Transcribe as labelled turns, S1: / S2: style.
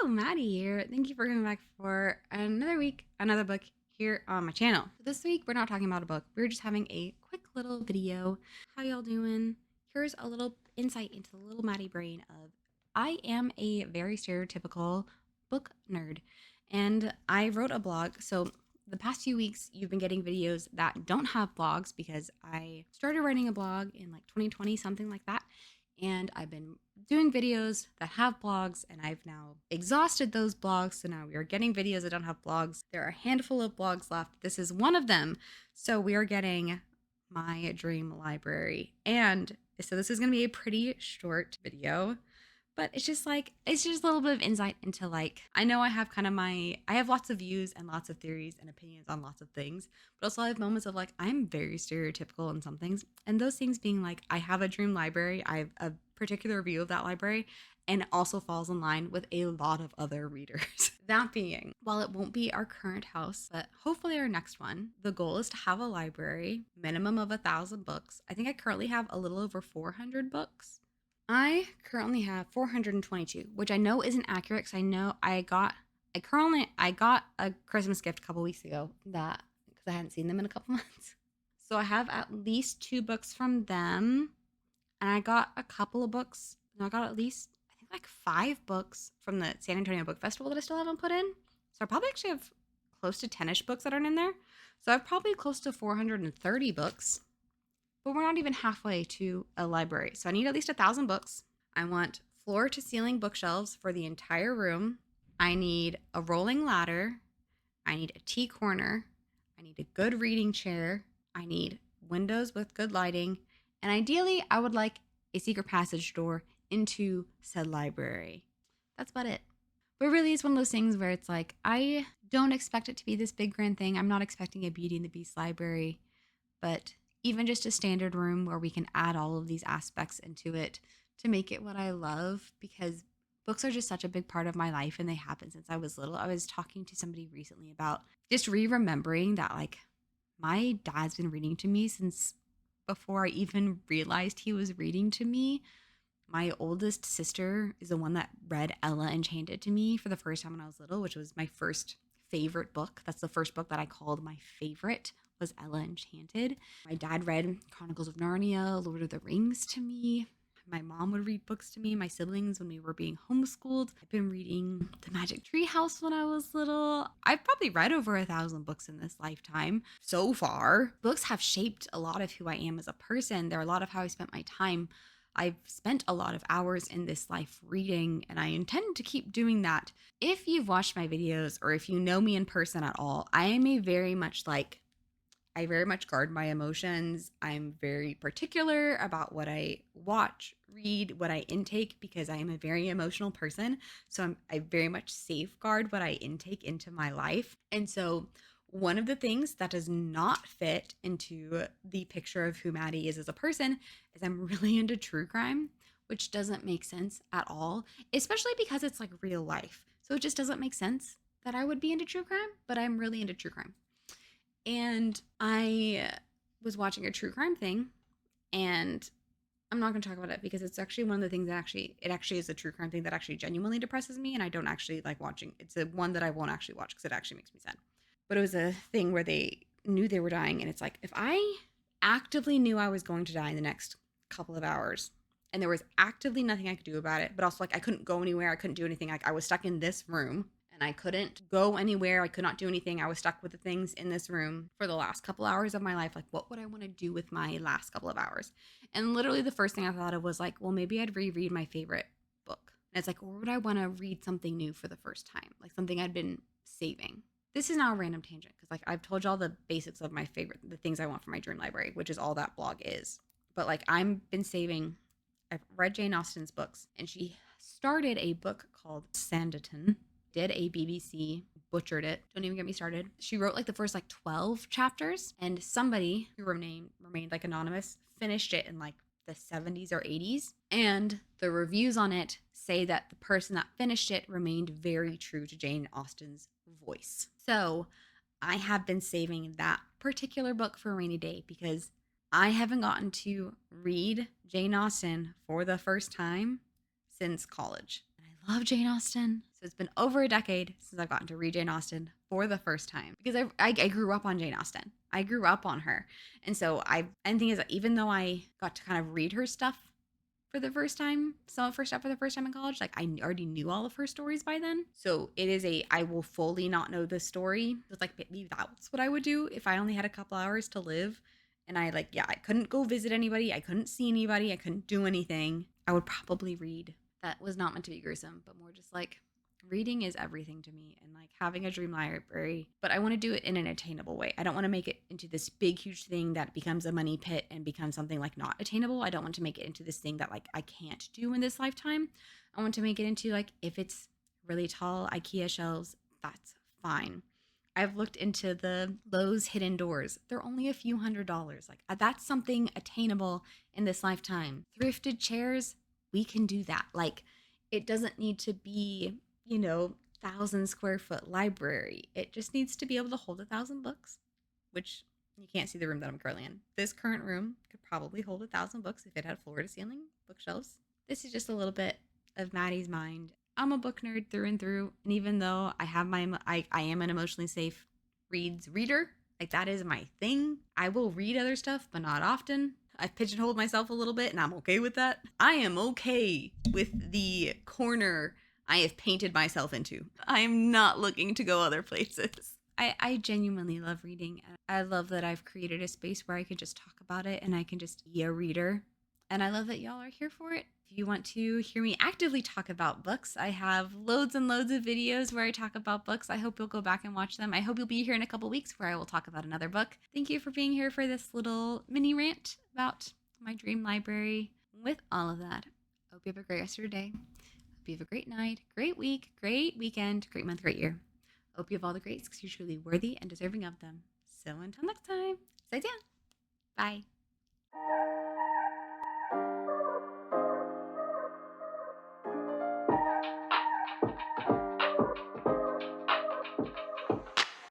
S1: Maddie here. Thank you for coming back for another week, another book here on my channel. So this week, we're not talking about a book. We're just having a quick little video. How y'all doing? Here's a little insight into the little Maddie brain of I am a very stereotypical book nerd. And I wrote a blog. So the past few weeks, you've been getting videos that don't have blogs because I started writing a blog in like 2020, something like that. And I've been doing videos that have blogs, and I've now exhausted those blogs. So now we are getting videos that don't have blogs. There are a handful of blogs left. This is one of them. So we are getting my dream library. And so this is going to be a pretty short video, but it's just a little bit of insight into I know I have I have lots of views and lots of theories and opinions on lots of things, but also I have moments of I'm very stereotypical in some things. And those things being I have a dream library, I have a particular view of that library, and it also falls in line with a lot of other readers. That being, while it won't be our current house, but hopefully our next one, the goal is to have a library, minimum of 1,000 books. I think I currently have a little over 400 books. I currently have 422, which I know isn't accurate because I know I got a Christmas gift a couple weeks ago because I hadn't seen them in a couple months. So I have at least 2 books from them, and I got a couple of books. And I got at least, I think 5 books from the San Antonio Book Festival that I still haven't put in. So I probably actually have close to 10-ish books that aren't in there. So I have probably close to 430 books. But we're not even halfway to a library. So I need at least 1,000 books. I want floor to ceiling bookshelves for the entire room. I need a rolling ladder. I need a tea corner. I need a good reading chair. I need windows with good lighting. And ideally, I would like a secret passage door into said library. That's about it. But really, it's one of those things where it's I don't expect it to be this big grand thing. I'm not expecting a Beauty and the Beast library, but even just a standard room where we can add all of these aspects into it to make it what I love, because books are just such a big part of my life and they happen since I was little. I was talking to somebody recently about just remembering that my dad's been reading to me since before I even realized he was reading to me. My oldest sister is the one that read Ella Enchanted to me for the first time when I was little, which was my first favorite book. That's the first book that I called my favorite, was Ella Enchanted. My dad read Chronicles of Narnia, Lord of the Rings to me. My mom would read books to me, my siblings when we were being homeschooled. I've been reading The Magic Tree House when I was little. I've probably read over 1,000 books in this lifetime so far. Books have shaped a lot of who I am as a person. They're a lot of how I spent my time. I've spent a lot of hours in this life reading, and I intend to keep doing that. If you've watched my videos or if you know me in person at all, I am I very much guard my emotions. I'm very particular about what I watch, read, what I intake, because I am a very emotional person. So I very much safeguard what I intake into my life. And so one of the things that does not fit into the picture of who Maddie is as a person is I'm really into true crime, which doesn't make sense at all, especially because it's real life. So it just doesn't make sense that I would be into true crime, but I'm really into true crime. And I was watching a true crime thing, and I'm not going to talk about it because it's actually one of the things that it actually is a true crime thing that actually genuinely depresses me, and I don't actually like watching. It's a one that I won't actually watch because it actually makes me sad. But it was a thing where they knew they were dying, and it's if I actively knew I was going to die in the next couple of hours, and there was actively nothing I could do about it, but also I couldn't go anywhere, I couldn't do anything, I was stuck in this room, and I couldn't go anywhere, I could not do anything, I was stuck with the things in this room for the last couple hours of my life, what would I want to do with my last couple of hours? And literally the first thing I thought of was well, maybe I'd reread my favorite book. And it's or would I want to read something new for the first time? Something I'd been saving. This is now a random tangent because I've told you all the basics of the things I want for my dream library, which is all that blog is. But I've been saving, I've read Jane Austen's books, and she started a book called Sanditon, did a BBC, butchered it, don't even get me started. She wrote the first 12 chapters, and somebody who remained anonymous finished it in the 70s or 80s, and the reviews on it say that the person that finished it remained very true to Jane Austen's voice. So I have been saving that particular book for a rainy day because I haven't gotten to read Jane Austen for the first time since college. And I love Jane Austen. So it's been over a decade since I've gotten to read Jane Austen for the first time because I grew up on Jane Austen. I grew up on her. And so and the thing is that even though I got to kind of read her stuff for the first time, some of her stuff for the first time in college, like I already knew all of her stories by then. So it is I will fully not know the story. It's like maybe that's what I would do if I only had a couple hours to live. And I I couldn't go visit anybody. I couldn't see anybody. I couldn't do anything. I would probably read. That was not meant to be gruesome, but more just like reading is everything to me and like having a dream library. But I want to do it in an attainable way. I don't want to make it into this big, huge thing that becomes a money pit and becomes something like not attainable. I don't want to make it into this thing that like I can't do in this lifetime. I want to make it into like if it's really tall IKEA shelves, that's fine. I've looked into the Lowe's hidden doors. They're only a few $100s. Like that's something attainable in this lifetime. Thrifted chairs, we can do that. Like it doesn't need to be, 1,000 square foot library. It just needs to be able to hold 1,000 books, which you can't see the room that I'm currently in. This current room could probably hold 1,000 books if it had floor to ceiling bookshelves. This is just a little bit of Maddie's mind. I'm a book nerd through and through, and even though I have I am an emotionally safe reader, like that is my thing. I will read other stuff, but not often. I've pigeonholed myself a little bit, and I'm okay with that. I am okay with the corner I have painted myself into. I am not looking to go other places. I genuinely love reading. I love that I've created a space where I can just talk about it and I can just be a reader. And I love that y'all are here for it. If you want to hear me actively talk about books, I have loads and loads of videos where I talk about books. I hope you'll go back and watch them. I hope you'll be here in a couple weeks where I will talk about another book. Thank you for being here for this little mini rant about my dream library. With all of that, I hope you have a great rest of your day. Hope you have a great night, great week, great weekend, great month, great year. Hope you have all the greats because you're truly worthy and deserving of them. So until next time, 再见. Bye.